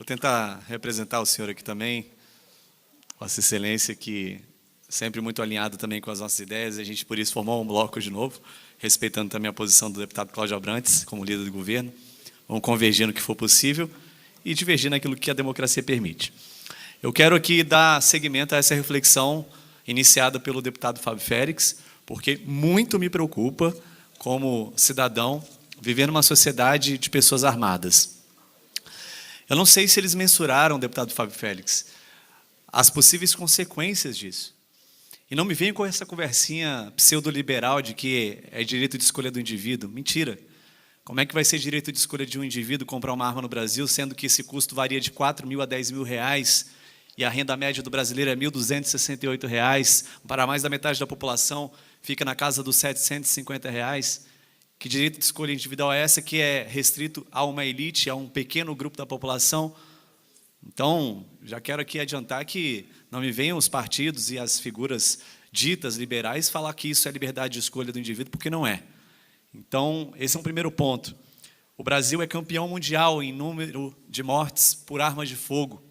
tentar representar o senhor aqui também, Vossa Excelência, que sempre muito alinhado também com as nossas ideias, a gente por isso formou um bloco de novo, respeitando também a posição do deputado Cláudio Abrantes, como líder do governo. Vamos convergir no que for possível e divergir naquilo que a democracia permite. Eu quero aqui dar seguimento a essa reflexão iniciada pelo deputado Fábio Félix, porque muito me preocupa, como cidadão, viver numa sociedade de pessoas armadas. Eu não sei se eles mensuraram, deputado Fábio Félix, as possíveis consequências disso. E não me venham com essa conversinha pseudo-liberal de que é direito de escolha do indivíduo. Mentira. Como é que vai ser direito de escolha de um indivíduo comprar uma arma no Brasil, sendo que esse custo varia de 4 mil a 10 mil reais e a renda média do brasileiro é R$ 1.268, para mais da metade da população fica na casa dos R$ 750 reais? Que direito de escolha individual é essa que é restrito a uma elite, a um pequeno grupo da população? Então, já quero aqui adiantar que não me venham os partidos e as figuras ditas liberais falar que isso é liberdade de escolha do indivíduo, porque não é. Então, esse é um primeiro ponto. O Brasil é campeão mundial em número de mortes por armas de fogo.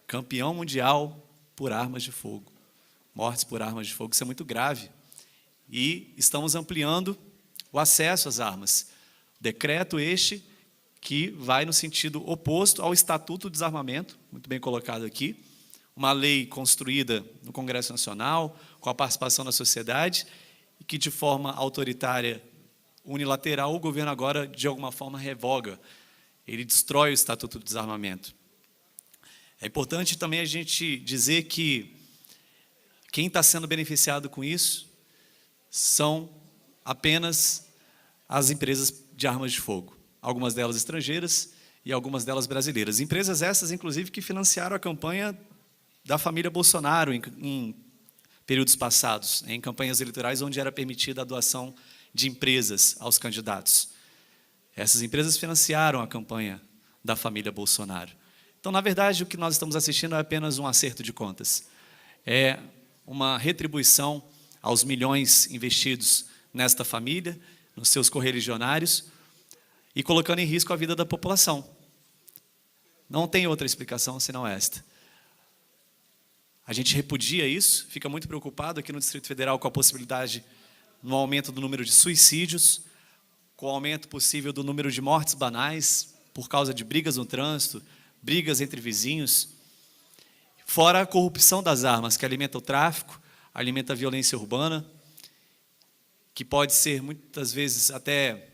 Campeão mundial por armas de fogo. Mortes por armas de fogo, isso é muito grave. E estamos ampliando o acesso às armas. Decreto este que vai no sentido oposto ao Estatuto do Desarmamento, muito bem colocado aqui, uma lei construída no Congresso Nacional, com a participação da sociedade, e que de forma autoritária, unilateral, o governo agora, de alguma forma, revoga. Ele destrói o Estatuto do Desarmamento. É importante também a gente dizer que quem está sendo beneficiado com isso são apenas as empresas de armas de fogo, algumas delas estrangeiras e algumas delas brasileiras. Empresas essas, inclusive, que financiaram a campanha da família Bolsonaro em períodos passados, em campanhas eleitorais onde era permitida a doação de empresas aos candidatos. Essas empresas financiaram a campanha da família Bolsonaro. Então, na verdade, o que nós estamos assistindo é apenas um acerto de contas. É uma retribuição aos milhões investidos nesta família, nos seus correligionários, e colocando em risco a vida da população. Não tem outra explicação senão esta. A gente repudia isso, fica muito preocupado aqui no Distrito Federal com a possibilidade no aumento do número de suicídios, com o aumento possível do número de mortes banais por causa de brigas no trânsito, brigas entre vizinhos, fora a corrupção das armas, que alimenta o tráfico, alimenta a violência urbana, que pode ser muitas vezes até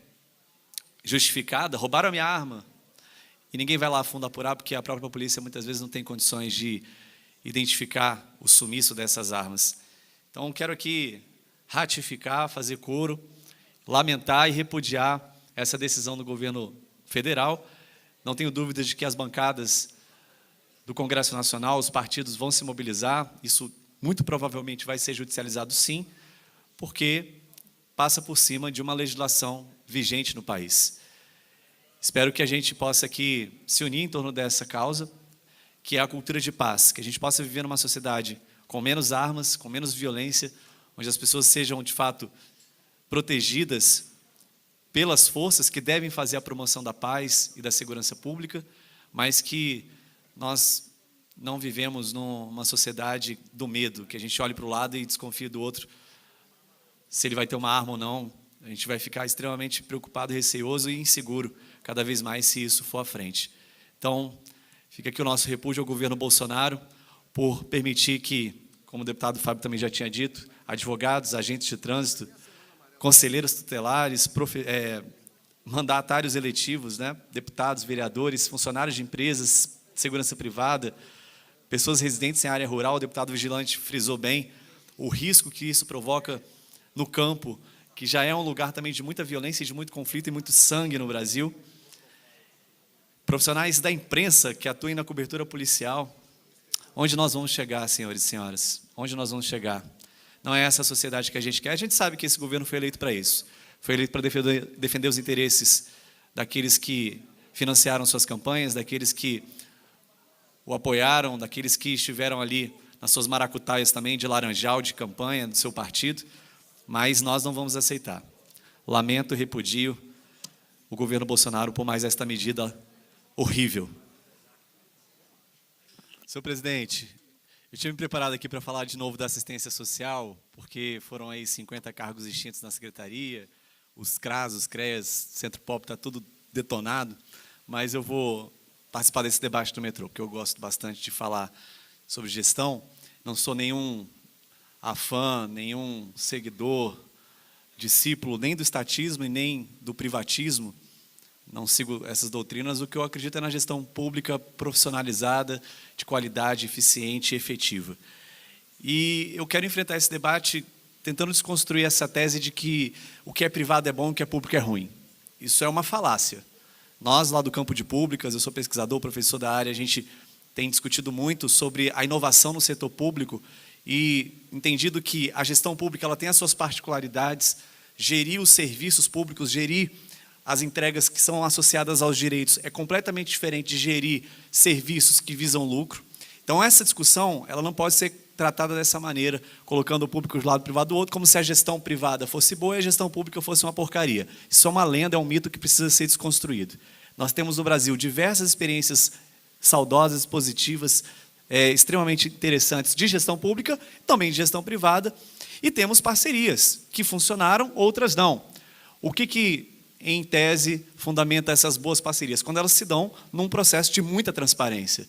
justificada. Roubaram a minha arma e ninguém vai lá a fundo apurar, porque a própria polícia muitas vezes não tem condições de identificar o sumiço dessas armas. Então, quero aqui ratificar, fazer coro, lamentar e repudiar essa decisão do governo federal. Não tenho dúvidas de que as bancadas do Congresso Nacional, os partidos vão se mobilizar, isso muito provavelmente vai ser judicializado sim, porque passa por cima de uma legislação vigente no país. Espero que a gente possa aqui se unir em torno dessa causa, que é a cultura de paz, que a gente possa viver numa sociedade com menos armas, com menos violência, onde as pessoas sejam, de fato, protegidas pelas forças que devem fazer a promoção da paz e da segurança pública, mas que nós não vivemos numa sociedade do medo, que a gente olhe para o lado e desconfie do outro, se ele vai ter uma arma ou não. A gente vai ficar extremamente preocupado, receoso e inseguro, cada vez mais, se isso for à frente. Então, fica aqui o nosso repúdio ao governo Bolsonaro por permitir que, como o deputado Fábio também já tinha dito, advogados, agentes de trânsito, conselheiros tutelares, mandatários eletivos, né, deputados, vereadores, funcionários de empresas, segurança privada, pessoas residentes em área rural, o deputado vigilante frisou bem o risco que isso provoca no campo, que já é um lugar também de muita violência, de muito conflito e muito sangue no Brasil. Profissionais da imprensa que atuem na cobertura policial. Onde nós vamos chegar, senhores e senhoras? Onde nós vamos chegar? Não é essa a sociedade que a gente quer. A gente sabe que esse governo foi eleito para isso. Foi eleito para defender os interesses daqueles que financiaram suas campanhas, daqueles que o apoiaram, daqueles que estiveram ali nas suas maracutaias também de laranjal, de campanha, do seu partido. Mas nós não vamos aceitar. Lamento e repudio o governo Bolsonaro por mais esta medida horrível. Senhor presidente, eu tinha me preparado aqui para falar de novo da assistência social, porque foram aí 50 cargos extintos na secretaria, os CRAS, os CREAS, Centro Pop, está tudo detonado, mas eu vou participar desse debate do metrô, porque eu gosto bastante de falar sobre gestão. Não sou nenhum afã, nenhum seguidor, discípulo nem do estatismo e nem do privatismo. Não sigo essas doutrinas. O que eu acredito é na gestão pública profissionalizada, de qualidade, eficiente e efetiva. E eu quero enfrentar esse debate tentando desconstruir essa tese de que o que é privado é bom e o que é público é ruim. Isso é uma falácia. Nós, lá do campo de públicas, eu sou pesquisador, professor da área, a gente tem discutido muito sobre a inovação no setor público e entendido que a gestão pública ela tem as suas particularidades, gerir os serviços públicos, gerir as entregas que são associadas aos direitos é completamente diferente de gerir serviços que visam lucro. Então, essa discussão ela não pode ser tratada dessa maneira, colocando o público de um lado, o privado do outro, como se a gestão privada fosse boa e a gestão pública fosse uma porcaria. Isso é uma lenda, é um mito que precisa ser desconstruído. Nós temos no Brasil diversas experiências saudosas, positivas, extremamente interessantes de gestão pública, também de gestão privada, e temos parcerias que funcionaram, outras não. O que em tese, fundamenta essas boas parcerias? Quando elas se dão num processo de muita transparência.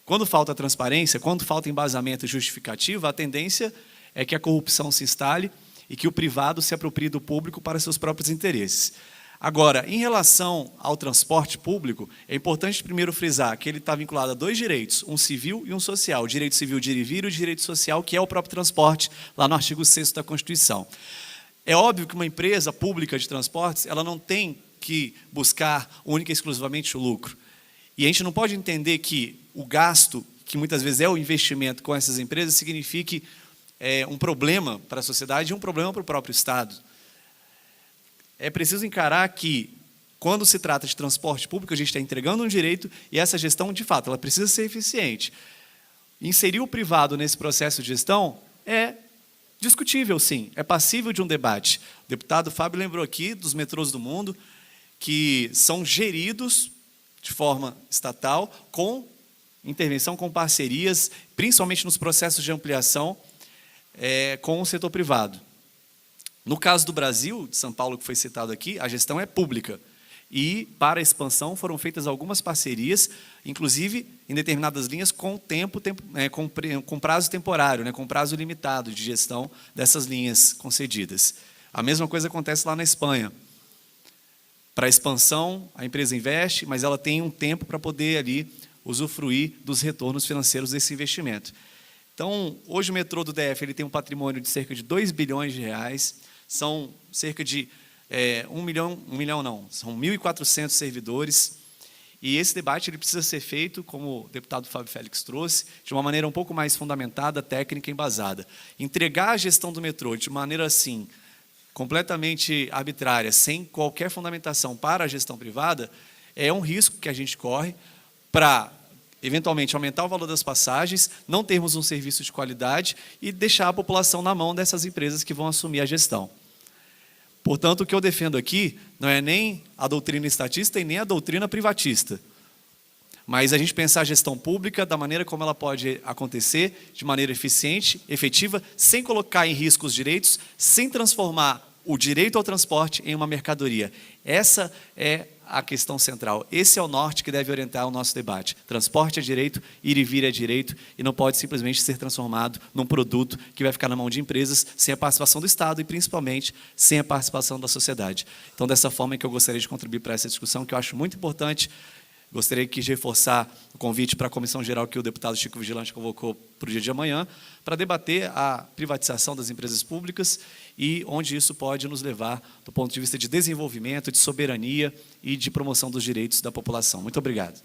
Quando falta transparência, quando falta embasamento e justificativa, a tendência é que a corrupção se instale e que o privado se aproprie do público para seus próprios interesses. Agora, em relação ao transporte público, é importante primeiro frisar que ele está vinculado a dois direitos, um civil e um social. O direito civil de ir e vir e o direito social, que é o próprio transporte, lá no artigo 6º da Constituição. É óbvio que uma empresa pública de transportes ela não tem que buscar única e exclusivamente o lucro. E a gente não pode entender que o gasto, que muitas vezes é o investimento com essas empresas, signifique um problema para a sociedade e um problema para o próprio Estado. É preciso encarar que, quando se trata de transporte público, a gente está entregando um direito e essa gestão, de fato, ela precisa ser eficiente. Inserir o privado nesse processo de gestão é discutível, sim, é passível de um debate. O deputado Fábio lembrou aqui dos metrôs do mundo, que são geridos de forma estatal, com intervenção, com parcerias, principalmente nos processos de ampliação com o setor privado. No caso do Brasil, de São Paulo, que foi citado aqui, a gestão é pública. E, para a expansão, foram feitas algumas parcerias, inclusive em determinadas linhas com prazo temporário, com prazo limitado de gestão dessas linhas concedidas. A mesma coisa acontece lá na Espanha. Para a expansão, a empresa investe, mas ela tem um tempo para poder ali usufruir dos retornos financeiros desse investimento. Então, hoje o metrô do DF ele tem um patrimônio de cerca de 2 bilhões de reais, são cerca de são 1.400 servidores, e esse debate ele precisa ser feito, como o deputado Fábio Félix trouxe, de uma maneira um pouco mais fundamentada, técnica e embasada. Entregar a gestão do metrô de maneira assim, completamente arbitrária, sem qualquer fundamentação para a gestão privada, é um risco que a gente corre para, eventualmente, aumentar o valor das passagens, não termos um serviço de qualidade e deixar a população na mão dessas empresas que vão assumir a gestão. Portanto, o que eu defendo aqui não é nem a doutrina estatista e nem a doutrina privatista, mas a gente pensar a gestão pública da maneira como ela pode acontecer, de maneira eficiente, efetiva, sem colocar em risco os direitos, sem transformar o direito ao transporte em uma mercadoria. Essa é a questão central. Esse é o norte que deve orientar o nosso debate. Transporte é direito, ir e vir é direito, e não pode simplesmente ser transformado num produto que vai ficar na mão de empresas sem a participação do Estado e, principalmente, sem a participação da sociedade. Então, dessa forma é que eu gostaria de contribuir para essa discussão, que eu acho muito importante. Gostaria de reforçar o convite para a comissão geral que o deputado Chico Vigilante convocou para o dia de amanhã, para debater a privatização das empresas públicas e onde isso pode nos levar do ponto de vista de desenvolvimento, de soberania e de promoção dos direitos da população. Muito obrigado.